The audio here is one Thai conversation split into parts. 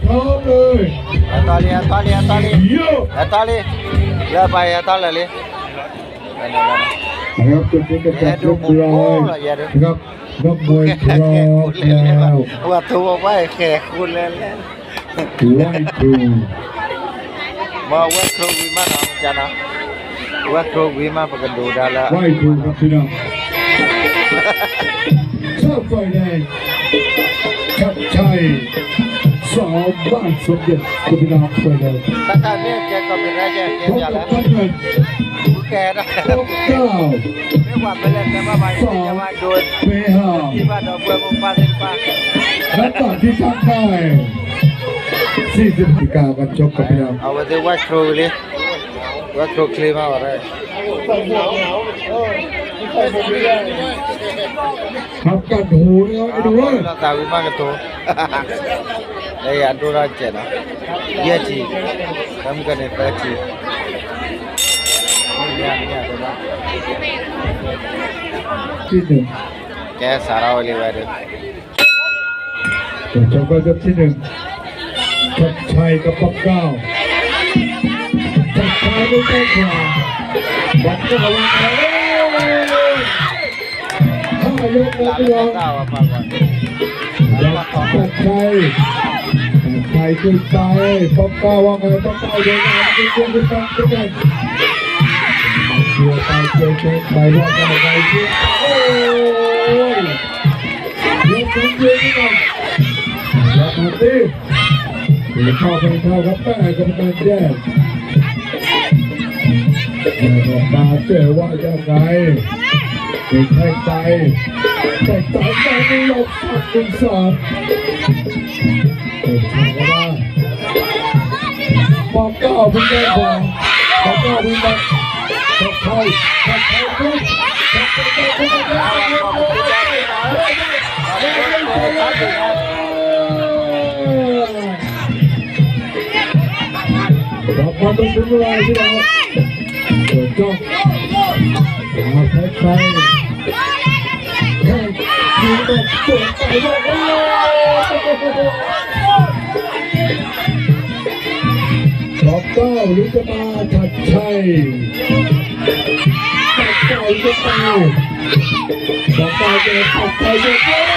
พร้อมเลย ตอนนี้เลิกไปตอนเลยนะครับจุดนี้ก็จัดเรียบร้อยนะครับนักมวยพร้อมแล้วว่าถูกไว้แขกคุณเล่นไหว้ครู มาว่าครูวิมานเอาจานะว่าครูวิมานประกันดูได้แล้วไหว้ครูครับพี่น้องชอบไฟแดงชัดชัยสอบบ้านสมเด็จคุณพี่น้องไฟแดงถ้าการเนี่ยแกก็เป็นไรแกอย่าแล้วแกนะเก้าไม่ว่าไปเล่นแต่ว่าไปจะมาโดนที่บ้านเราเบื่อมุมปาเล่นปาและต่อที่ชัดได้40 นาฬิกากันจบกับพี่น้องเอาไปดูว่าครูเลยว่าครูคลีมาอะไรครับกันหูนะครับดูว่าเราตาวิมานกันตัวเลยอันดูราชนะเยอะจีทำกันเนี่ยไปจีที่หนึ่งแกสารวัตรเลยจบกันที่หนึ่งชัดชัยกับป๊อกเก้าชัดชัยไม่ได้ขวาป๊อกเก้าวันแล้ว5 ยกแล้วพี่น้องชัดชัยขึ้นไปป๊อกเก้าว่าไงป๊อกเก้าเดินมาขึ้นไปเกี่ยวไปเกี่ยวไปว่าจะไงที่โอ้ยยกถึงยืนนี่ก่อนอย่ามาตีเข้าครับแม่กรรมการแจ้งมาเจอว่าจะไงเป็นแทงใจแต่ใจไม่ยอมสักเป็นสองเป็นทางว่าปอกเก้าเป็นแดงบอลปอกเก้าเป็นแดงชัดชัยปุ๊บชัดชัยปุ๊บรับมาเป็นเวลาที่เราเปิดจ้องมาแพ้ใครแข่งยิงแบบสวนไปบอกเก้าหรือจะมาชัดชัยชัดชัยจะไปบอกเก้าจะชัดชัยจะไปบ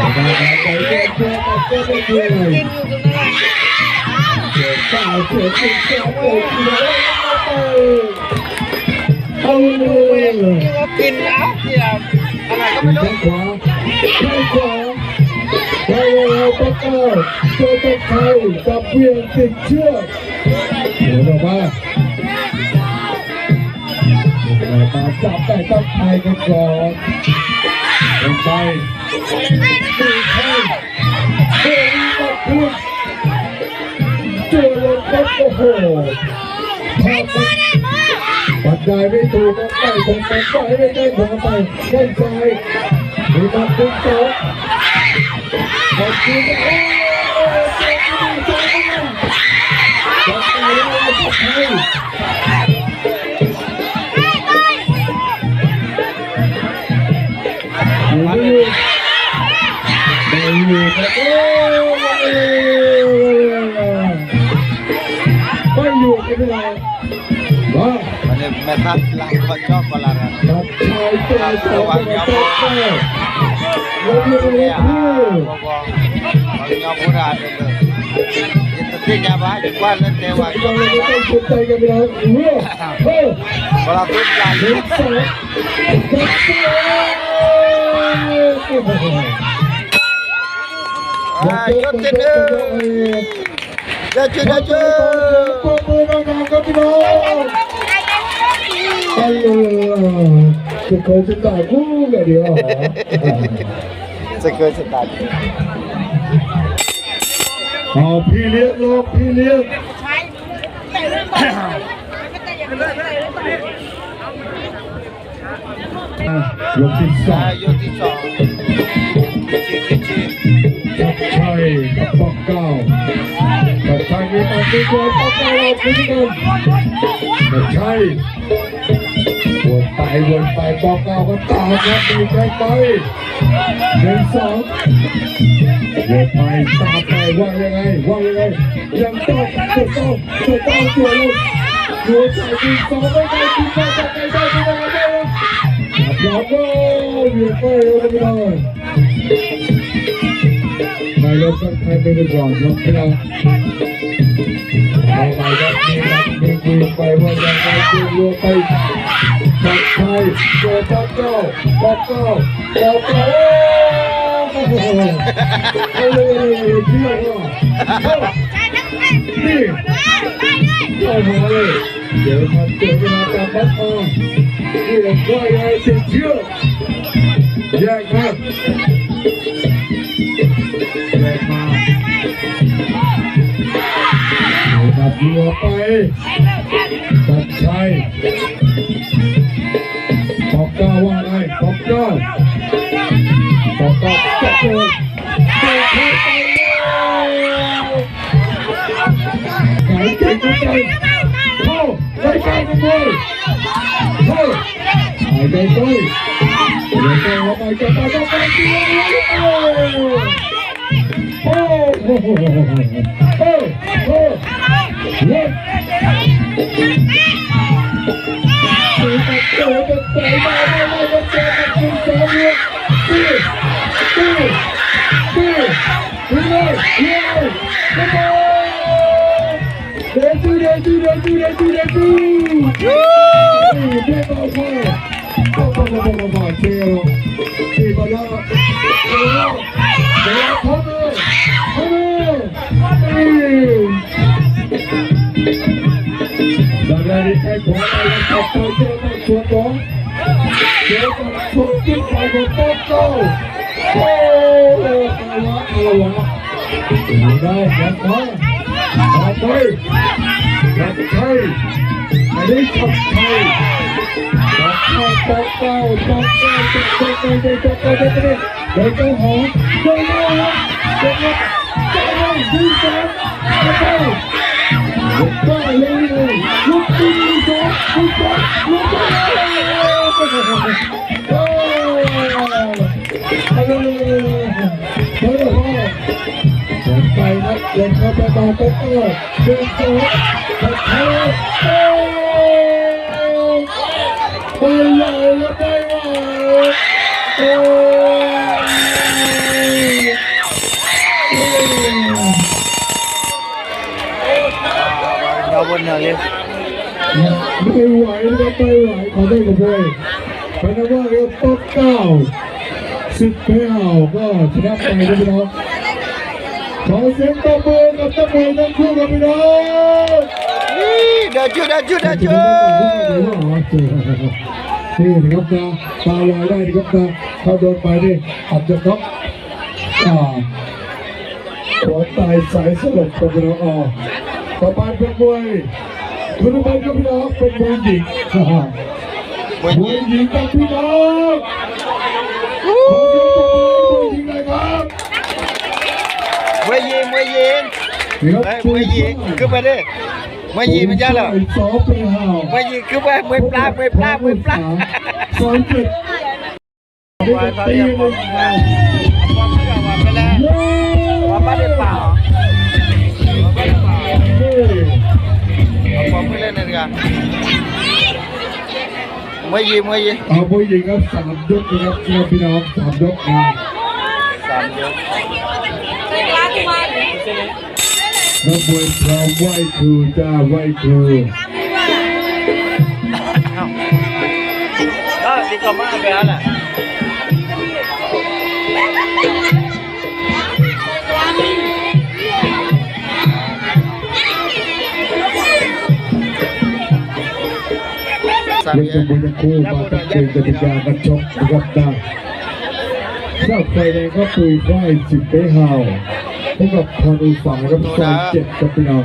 อกเก้าจะไปเรื่อยเจ้าเสือติดเจ้าเกิดเสือเอาเลยกินน้ำเสียบอะไรก็ไม่รู้ขวาเราต้องเก้าเจอตะไคร้กับเวียงติดเชือกเดี๋ยวเรามาจับแต่ต้องไทยกันก่อนลงไปตีไทยเฮ้ยมาพูดเจอลงก็โอ้โหปัดได้ไม่ถูกก็ไปตรงกันไปไม่ได้ขวาไปแข้งซ้ายมีมาปุ๊บโต๊ะขอบคุณโอ้เจ้าดีจังจับไปแล้วจับไปอยู่ครับโอ้ไม่อยู่กันไม่ได้ว้าวันนี้แม่ทัพหลังก็ชอบกลาระครับชายตัววันยาวแล้วมีอะไรพูดวันยาวพูดอะไรเลยยิ่งตีแกบ้ายิ่งว่าเล่นเทวะยังไม่ได้สนใจกันไม่ได้เฮ้ยเวลาพูดใหญ่เฮ้ยสองยศเจริญเจ้าปมมือน้องๆครับพี่น้องจะเคยจะตายคู่กันเดียวจะเคยจะตายพี่เลี้ยงลงพี่เลี้ยงยกที่สองชัดชัยกับป๊อกเก้าชัดชัยมีตัดสินใจป๊อกเก้าเราพิจารณาชัดชัย วนไปบอกเก้าก็ตามครับมีแข่งไป1-2วนไปตามไปว่ายังไงยังต้องตัวลงอยู่ใส่ที2ไม่ได้ที2จะไปได้ครับอยู่ไปเลยไม่ลงกันใครไม่ได้ก่อนยกไม่ได้เอาไปครับมีคุยไปว่ายังไงดูไปตัดไทยเจอบอกเก้าเอาเลยเที่ยวนี่เอามาเลยเดี๋ยวมันเจอเวลาการบัดมานี่เราว่ายังไงเชื่อแยกมาตัดหัวไปตัดชัยบอกเก้าว่าไงบอกเก้าจะเกิดไหนเก่งกันใจเข้าได้ใจกันเลยเข้าหายใจด้วยเดี๋ยวเข้าไปจะไปโอ้เล่นdari ekor ayam kapal jangan sokong jangan sokong pada kapal kalah sudah jangan apa capai ada capai kapal mereka hong jangan bisa lupaไปนะเล่นเข้าไปต่อก็เดินต่อไปเลยแล้วไปเราบนเหนือเลย ไม่ไหวขอได้กับพ่อยเพราะนั้นว่าเราป๊อกเก้าสิบเป้าก็ชนะไปนะพี่น้องขอเสียงตบมือกับนักมวยทั้งคู่กับพี่น้องเดินจุดนี่นะครับนะตาลอยได้นะครับนะเขาโดนไปนี่อาจจะน็อกหัวตายสายสลบกับพี่น้องต่อไปเป็นมวยคุณผู้ชมครับพี่น้องเป็นมวยหญิงมวยหญิงกับพี่น้องขอเสียงตบมือมวยหญิงเลยครับมวยยิงมวยยิงขึ้นไปดิมวยยิงมันยากเหรอมวยยิงขึ้นไปมวยปลาสอนเจ็ดว่าตอนนี้ผมว่าไปแล้วว่าบ้านเปล่าผมไม่เล่นเลยกันมวยยิงเอามวยยิงครับ3 ยกนะครับพี่น้อง3 ยกนะ3 ยกนักมวยพร้อมไหว้ครูจ้าไหว้ครูดีกว่ามาไปแล้วแหละเล่นกันเป็นคู่มาตั้งเกมกติกากันชกนะครับนะชอบไฟแดงก็ปุยไฟ10 เป้ห่าวพบกับพรอุฝาครับ2-7กับพี่น้อง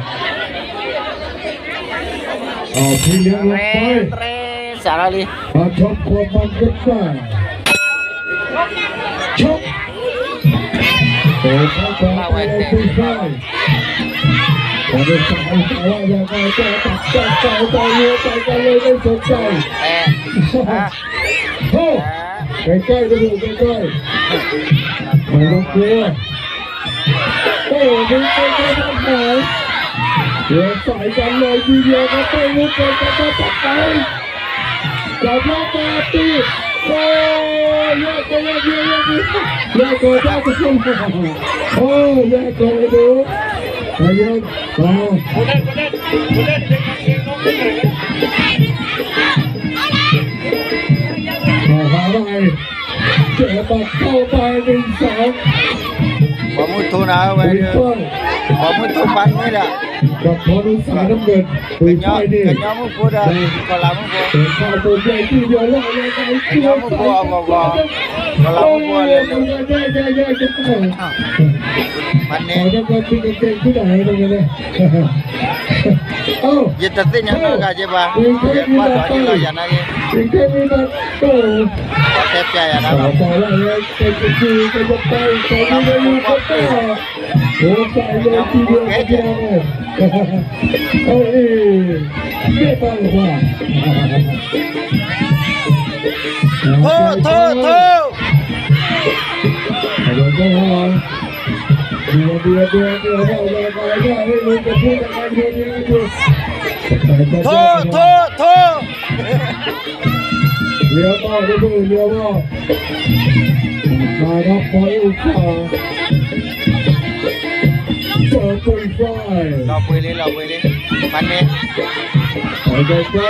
พี่เลี้ยงลงไปสารลีมาชกความมันกันได้ชกโอ้เข้าไปปุยไฟ แต่เป็นสาวสาวอย่างไรก็ตัดใจใจเรือใจกันเลยไม่สนใจ โอ้ใกล้ๆจะดูใกล้ๆไม่ต้องกลัวโอ้ดึงไปทำหายเรือใส่กันเลยทีเดียวก็ไม่รู้กันจะตัดไปจับแล้วมาตีโอ้แยกกันเลยแยกกันได้ก็ต้องโอ้แยกกันเลยดูไปเย็นมาหาได้เจ็บปัดเข้าไป1-2 บ่มุดทุนเอาไปบ่มุดทุนปันนี่แหละ กับพอนุสาน้ำเงินคุยไปดิ กันยอมมึงพูดอ่ะก็ลามึงพูด เป็นข้าวตัวใหญ่ที่เดียวแล้วยังไง กันยอมมึงพูดเอาบ่ก็ลามึงพูดเลย แย่จะตาย มัน ข นี่ อจะมาเป็นเก่งที่ไหนตรงนี้เลยเอ้า ยึดตัดสินยังไงกันใช่ป่ะเดี๋ยวมาต่อที่เราอย่างนั้น ถึงแค่มีบัตรโต เจ็บใจอ่ะนะ ต่อไปแล้วเป็นคือจะไปต่อที่ไม่มีก็ต่อโอ้ใจเลยทีเดียวทีเดียวเลยเอ้ยไม่ต้องว่า โทษ เดี๋ยวก็รอเดี๋ยวเราได้ให้ลุงจะพูดอะไรเดี๋ยวโทษเลี้ยวต่อไปดูเลี้ยวต่อมาครับพอยอุตส่าห์เจอปุยฝ้าย เราไปเลยมันนี่ ไปใกล้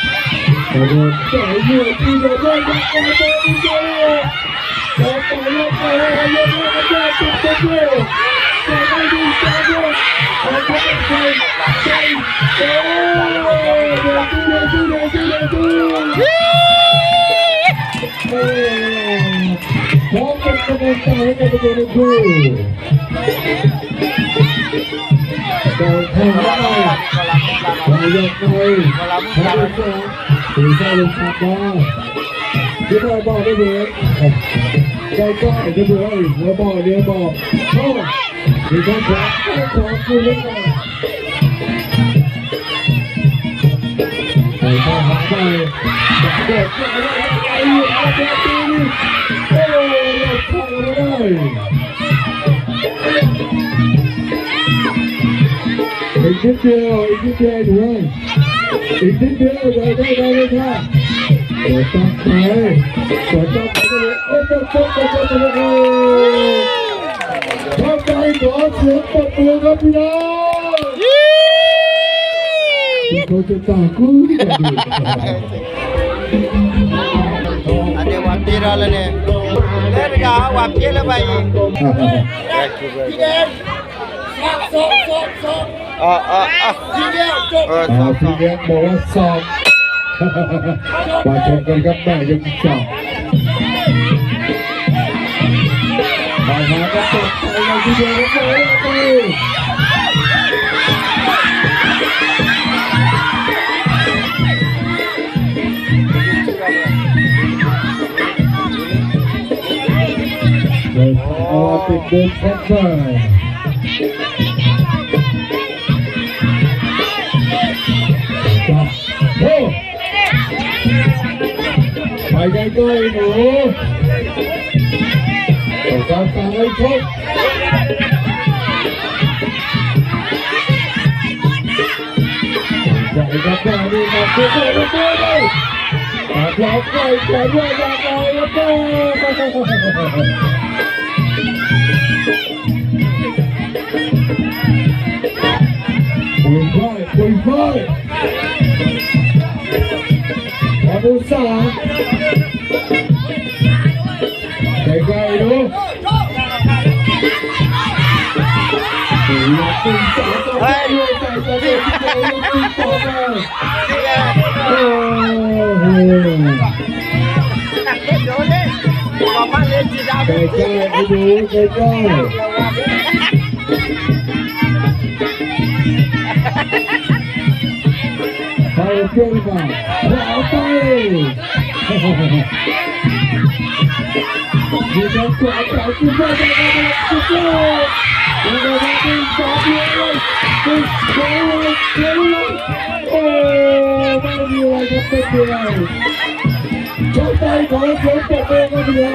ๆโอ้โหใจเยือกที่จะได้ยังไงตัวนี้เดียวเราไปแล้วไปแล้วจะติดตัวเดียวจะไม่ดีใจด้วยเราจะไม่ใจโอ้เดี๋ยวพร้อมเป็นกำลังใจให้กับตัวนี้คู่เดินทางไปไปยังไงไปถึงใจลงขับมาที่เราบอกได้เลยใจก็จะดูให้หัวบอกเดียวบอกโอ้มีการขอคุณเล่นกันไปต่อหาไปเด็กก็ไม่ได้ไปอยู่อาเจตีนี่โอ้เราทำไม่ได้อีกนิดเดียวด้วยอีกนิดเดียวเลยได้ค่ะเปิดตักไปเลยโอ้ปุ๊บทำใจขอเสียงปรบมือครับพี่น้องที่เขาจะตาคู่กันดี อันนี้วันที่เราเลยเนี่ยเล่นกันวันที่เราไปพี่เลี้ยงบอกว่าสอบมาชมกันครับแม่ยังสอบมาหากันตกใจกันทีเดียวเลยเอาติดเดินแค่ไหนโอ้ไปใกล้ๆหนูต้องการสั่งให้ชกใจกับแม่นี่มาเพื่อเลยอาจจะใกล้แต่ว่าอยากเอาแล้วก็ปุยฝ้ายพอดูสาใกล้ๆดูอยากเป็นสาวตัวเดียวใจจะเด็กใจลูกตัวแม่โอ้โหใกล้ๆดูใกล้ไปเพื่อนกันเอาไปมีการกวาดใจคุณพ่อจะมาสุดยอด ดึงสองเดียวเลยดึงเดียวเลยเดียวเลยโอ้ไม่มีอะไรครับเป็นเดียวชาวไทยขอเสียงปรบมือกันเดียว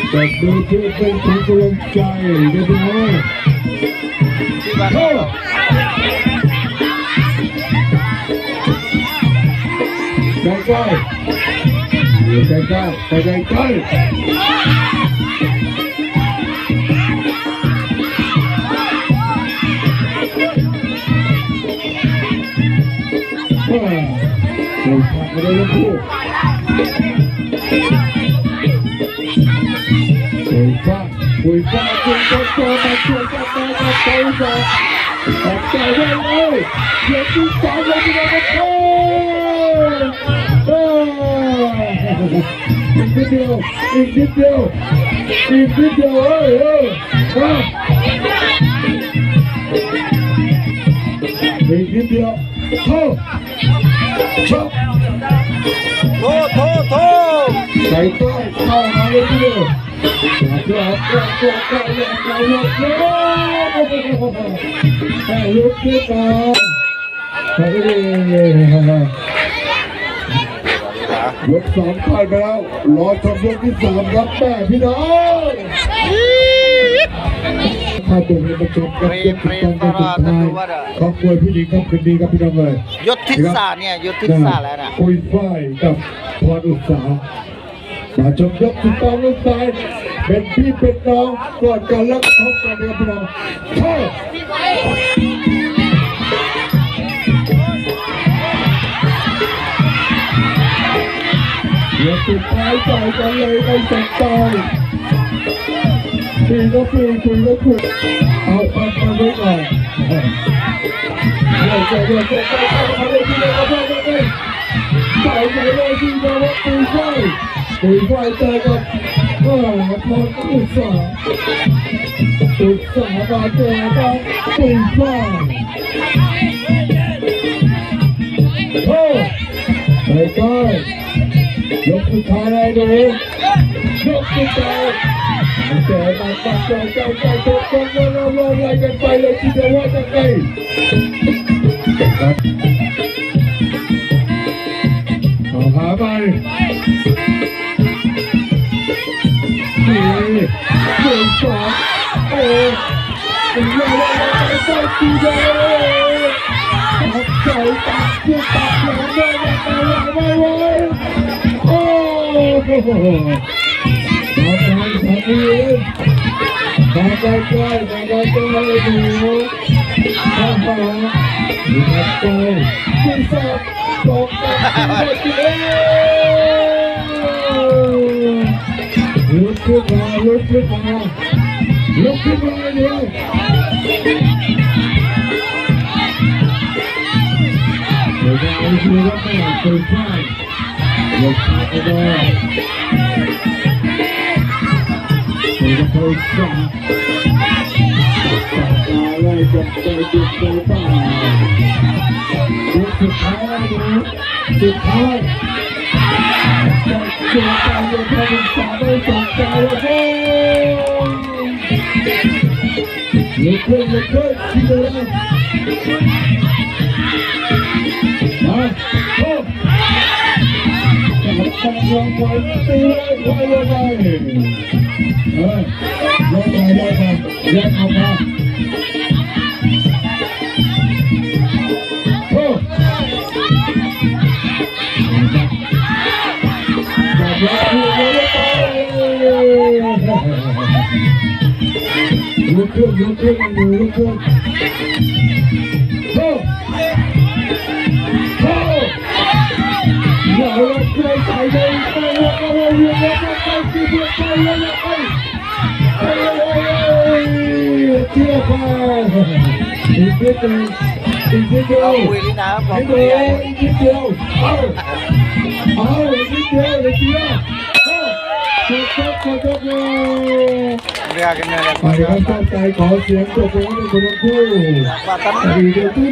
แต่ดูที่เป็นผู้กำลังใจเดี๋ยวดูโอ้ใกล้ๆอยู่ใกล้ๆไปใกล้ๆโอ้ยขาดไปเลยทั้งคู่ปุ๋ยฟ้าจึงจะโตมาช่วยกันมากับปุ๋ยฟ้าตัดใจได้เลยเดี๋ยวที่สามเราจะมาโอ้อีกนิดเดียวอีกนิดเดียวอีกนิดเดียวอีกนิดเดียวโอ้ชกโทใส่ต้อยเข้ามาเลยทีเดียวลุกขึ้นมาไปเลยยกสองผ่านไปแล้วรอชมยกที่สามครับแม่พี่น้องถ้าตัวนี้มาจบกันยกที่สองกันสุดท้ายขอบคุณพี่หญิงครับคืนดีครับพี่น้องเลยยศทิศาเนี่ยยศทิศาแล้วนะคุยฝ้ายกับพรอุตสาหมาชมยกที่สองลูกชายเป็นพี่เป็นน้องกอดกันแล้วพบกันครับพี่น้องเข้ายกสุดท้ายต่อยกันเลยในสัปดาห์ปีก็ปีคุยก็คุยเอาปันมาไว้ก่อนเดี๋ยวเอาเลยที่เราเอาไปเลยใส่ใจเลยที่เราว่าปุ๋ยไฟเจอกับพออุตสาหมาเจอกับปุ๋ยไฟโอ้ไปก้อยยกสุดท้ายเลยดูยกสุดท้ายเจอมาปักใจตกกันเราไล่กันไปเลยที่จะว่าจะไงเอาหาไปนี่หนึ่งสองโอ้ยเราตีเดียวตัดใจตัดเชือกตัดหลังไม่ไหวโอ้โหต่อไปต่อไปใกล้ดูข้ามาดูนัดใจที่สามตกกันลุกขึ้นมาเลยเดี๋ยวจะเอาชีวิตไปตื่นขึ้นยกขาไปเลยเดี๋ยวจะไปสั่งอะไรจะไปจุดไปบ้างสุดท้ายสุดท้ายจะเชื่อใจจะทำสาไม่สนใจเลยลุกขึ้นที่เดิมมาโอ้จับลงไปตีเลยไปแยกออกมาโอ้ลุกขึ้นโอ้อย่าละใครใส่เลยไปละไปที่เดียวไปเที่ยวไปอีกนิดเดียวคุยลีนะบอกคุยอีกนิดเดียวเอาอีกนิดเดียวเลยจบเลยเรียกกันเลยไปครับตั้งใจขอเสียงปรบมือให้คนทั้งคู่ดีเดี๋ยวตู้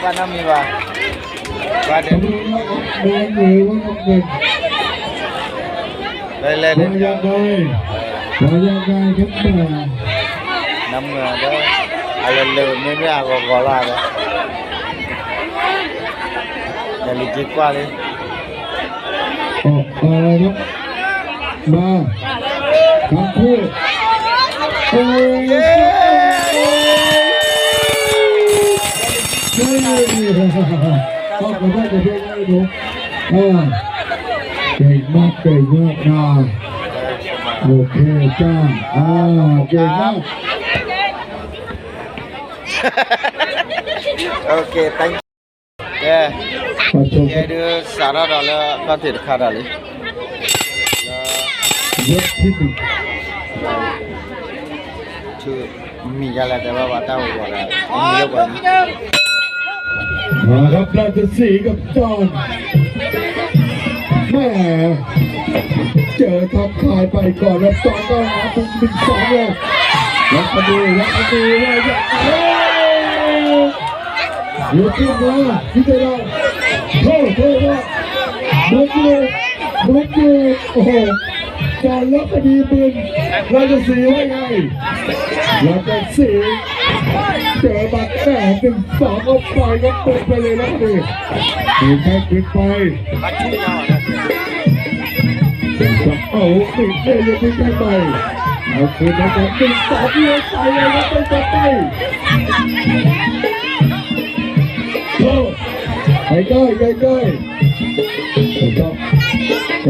บ้านน้ำมีว่าบ้านเด็กแดงหรือว่าน้ำเงิน เลยเลย มายังไงมายังไงครับมา น้ำเงินเด้ออะไรเลยไม่เอาก็ลาเลยอย่าลิจิกว่าเลย ออกอะไรครับมาทั้งคู่โอ้ยเย้เข้าไปได้จะเพียงได้ดูเก่งมากนะโอเคจ้าเก่งมาก โอเค thank you yeah ขอชม ये जो सारा डॉलर का तिरखा डाली ยกที่หนึ่ง ชื่อมีอะไรแต่ว่าว่าเต้าบอกอะไรมีเยอะกว่านี้ มาครับราชสีห์กับจอนแม่เจอทับคายไปก่อนแล้วจอนก็หาเป็น1-2เลยแล้วก็ดูว่าอย่างยกขึ้นมาที่จะได้โทษว่าบุกเลยโอ้โหจอนแล้วก็ดีปืนราชสีห์ว่าไงราชสีห์เจอบัตรแก่1-2ก็ปล่อยก็ตกไปเลยแล้วดิเห็นแค่ขึ้นไป มาชุ่มยาวนะ เอาปิดเลยยังไม่ได้ไปเอาคืนนะครับ1-2เลยไปเลยแล้วต้องจะไปโอ้ใกล้ผ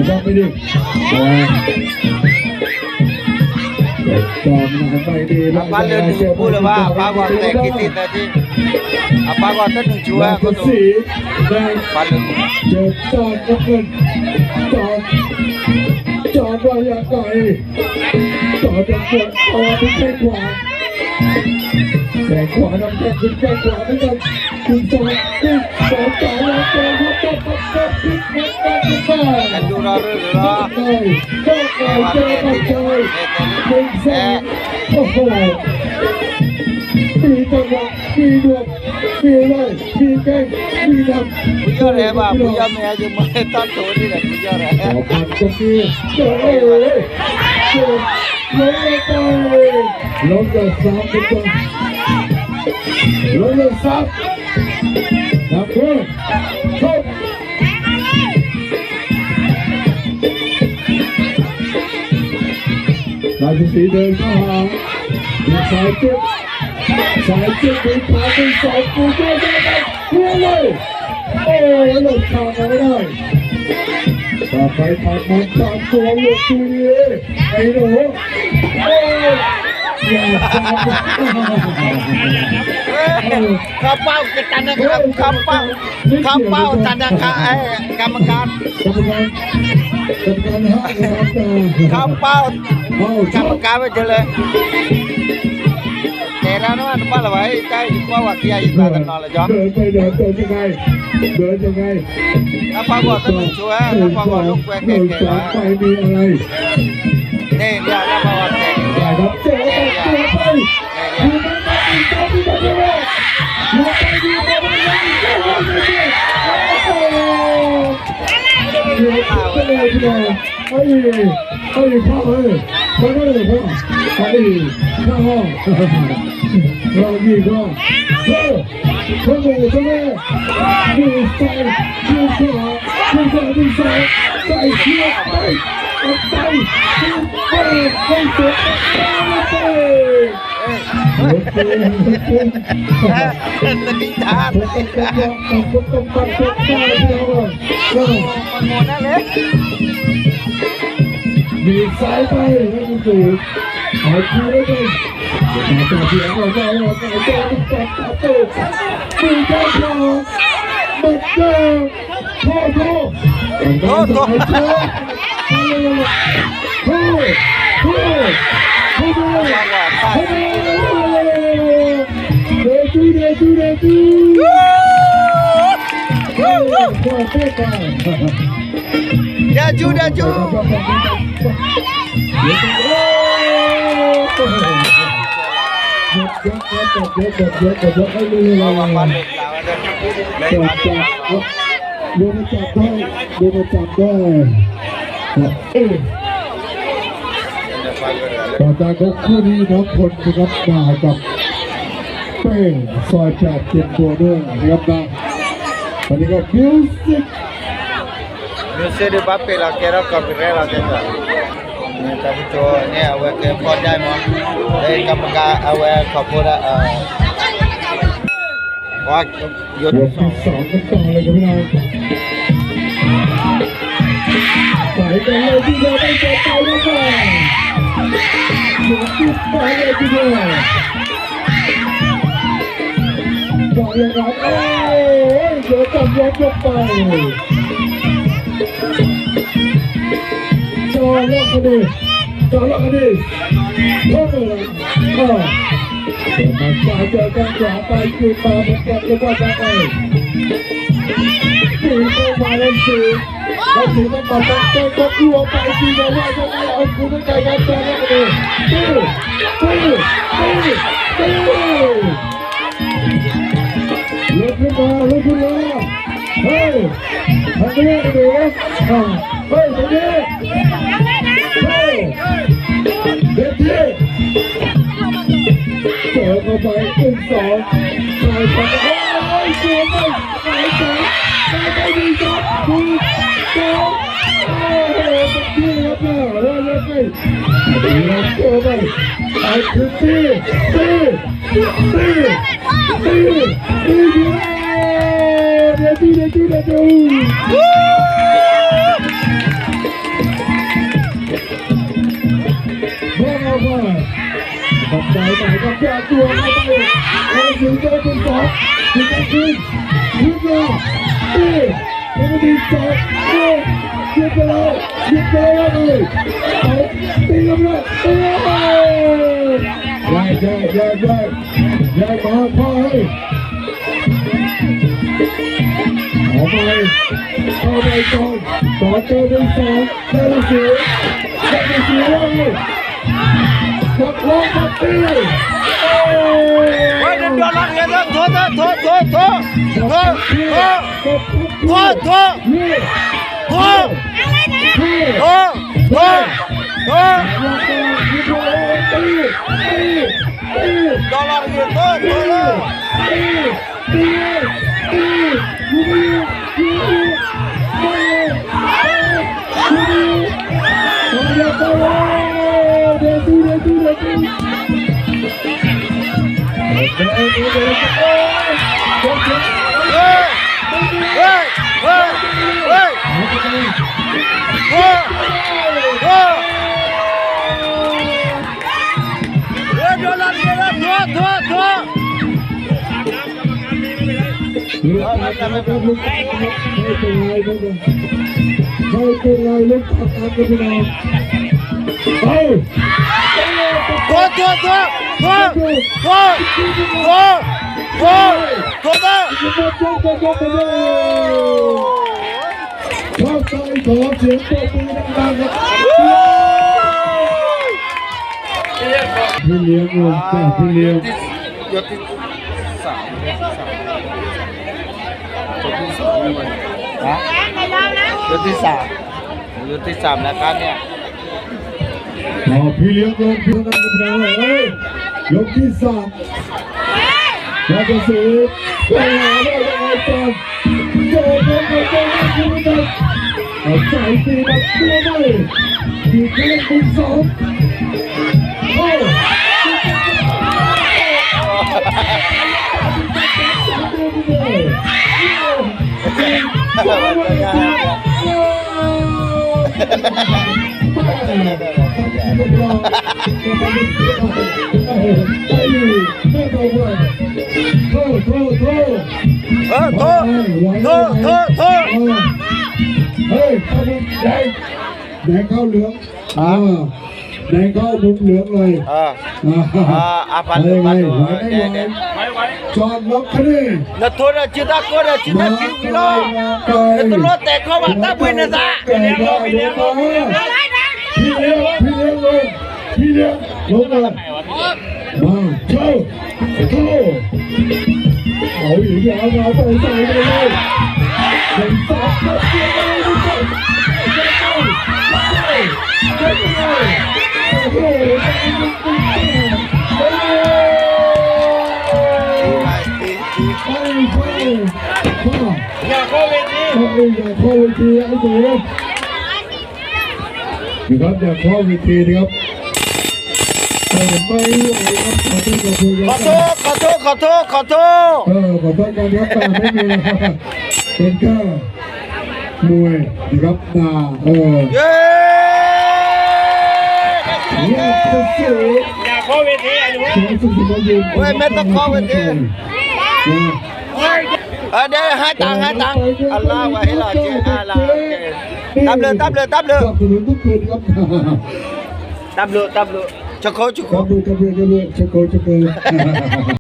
มต้องไม่ดีจอมนะไปดี apa le nipu le ba apa gua tek kiti tadi apa gua tu cua ราช aku tu สีห์แดง apa le เจอจอมก็เกินจอมว่าอย่างไรจอมจะกดเอาที่แข้งขวาแข้งขวานำแข้งขึ้นแข้งขวาเหมือนกันคุณสองแล้วเจอครับก็พลิกเหมือนกันขึ้นมา kan dura ru ก็เจอมาเจอเป็นแซ่โอ้โหมีจังหวะมีดวงมีเลยมีแข้งมีดำ puja re ba puja me aja mai tan tu ni le puja re ขอพันก็คือเจอล้มไปล้มจะซ้ำกันต่อล้มจะซ้ำนับเพื่อนชกราชสีห์เดินเข้าหาสายเจ็บมีขาเป็นสองปูด้วยกันเพื่อเลยโอ้ยหลุดขาดไม่ได้ต่อไปผ่านมันตามตัวหลุดตัวนี้ไอ้หนูโอ้ยอย่าซ้ำ kapau kita nak kapau tanda ka kamakan กรรมการห้ามนะครับ kapau kamakan aja le Tera no apa lah vai tai gua wakia ita kenal le jo เดินไปเดินยังไง apa gua tu cua apa gua lu kue เดิน keke สาย lah ไปมีอะไร ni dia apa gua keke ได้ครับเจอไปไอ้พ่อเขาก็เลยพ่อข้าห้องเราดีกว่าเขาโง่ใช่ไหมดูใส่ดูขวาดูใส่ใส่เชือกไปเอาไปให้เสร็จไป Terlihat Mona le มีสายไปให้คุณสูเอาคืนได้ไหมต่อเสียงเราได้เราได้เจอตัดตัดตัวมีแค่พอหมดเจอพ่อโตพ่อโตพ่อเดจูเดจู Daju daju ให้ดูเลย Balik lah ada จับดูมาจับได้ ต่อจากคู่นี้น้องพลนะครับมากับเป้ซอยแปดเตรียมตัวด้วยนะครับนะวันนี้ก็มิวสิก Music di bape lah kira copyright lah kita. Ni tapi tu ni awak ke podai mo. Dari kamera awak kapura. Wah, ยกที่สองกันต่อเลยครับพี่น้องใส่กันเลยทีเดียวไม่เจ็บใจนะครับยกที่สองเลยทีเดียวต่อยังไงเอ้ยเดี๋ยวจับยกไปจอลอกกันดิเพิ่มเลยมาสายเจอกันขวาไปคืนมาเหมือนกันเลยว่าจะไปตีเข้ามาแล้วสีแล้วสีต้องมาตั้งใจก็กลัวไปทีเดียวว่าจะไม่เอาคุณต้องใจกันจอลอกกันดิตีลุกขึ้นมาเฮ้ยทางนี้เดี๋ยวเฮ้ยทางนี้เฮ้ยเด็ดที่เจอเข้าไป1-2ใส่ไปโอ้ยสวยเลยใส่ไปดีจับ2โอ้โหเป็นที่ครับเนี่ยแล้วยังไงเราเจอไปไอ้คือตีเดี๋ยวตัดใจไหนก็แก้ตัวเข้าไปเอาถึงได้เป็น2ถึงได้ขึ้นไม่ดีจับยึดไปเลยเอาตีกันเลยยายมาพ่อให้เอาไปก่อนต่อเจอเป็น2ได้เสียเลยจับลงมาตีWoi, dia dua lang ya dah. Tuh. Dolar gitu, tuh.ไม่เป็นไรลูกตัดตามกันพี่น้องเฮ้ยชอบใจขอเสียงปรบมือดังๆครับพี่เลี้ยงลูกจ้าพี่เลี้ยงยศที่สามนะครับเนี่ยพี่เลี้ยงลงพี่นั่งกับเรายกที่3เราจะซื้อไปหาได้ยังไงก่อนโจ้เอาใจตีบัดตัวเลยที่เล่นเป็น2โอ้เฮ้ยเข้ามุมแดงเข้าเหลืองแดงเข้ามุมเหลืองเลยapaจอดล็อกคะแนน Natura cita kira lo. Natura teko mata buin nasa. พี่เลี้ยงลงมาเช่าเอาอีกแล้วมาใส่ไปเลยเป็นสองเดียวเลย อย่าเข้าเวที อย่าเข้าเวทีไอ้เสือนะครับอย่าเข้าเวทีนะครับไม่ไหวครับขอโทษ ขอโทษ ขอโทษกันครับแต่ไม่มีนะครับเป็นแค่มวยนะครับเเย้ อย่าเข้าเวทีไอ้หนู เว้ยไม่ต้องเข้าเวทีเดี๋ยวให้ตังค์อัลลอฮฺวะฮิลาเจอัลลอฮฺตับเลย สนับสนุนทุกคืนครับ ตับเลยช็อกโก ครับดูกันเลยช็อกโก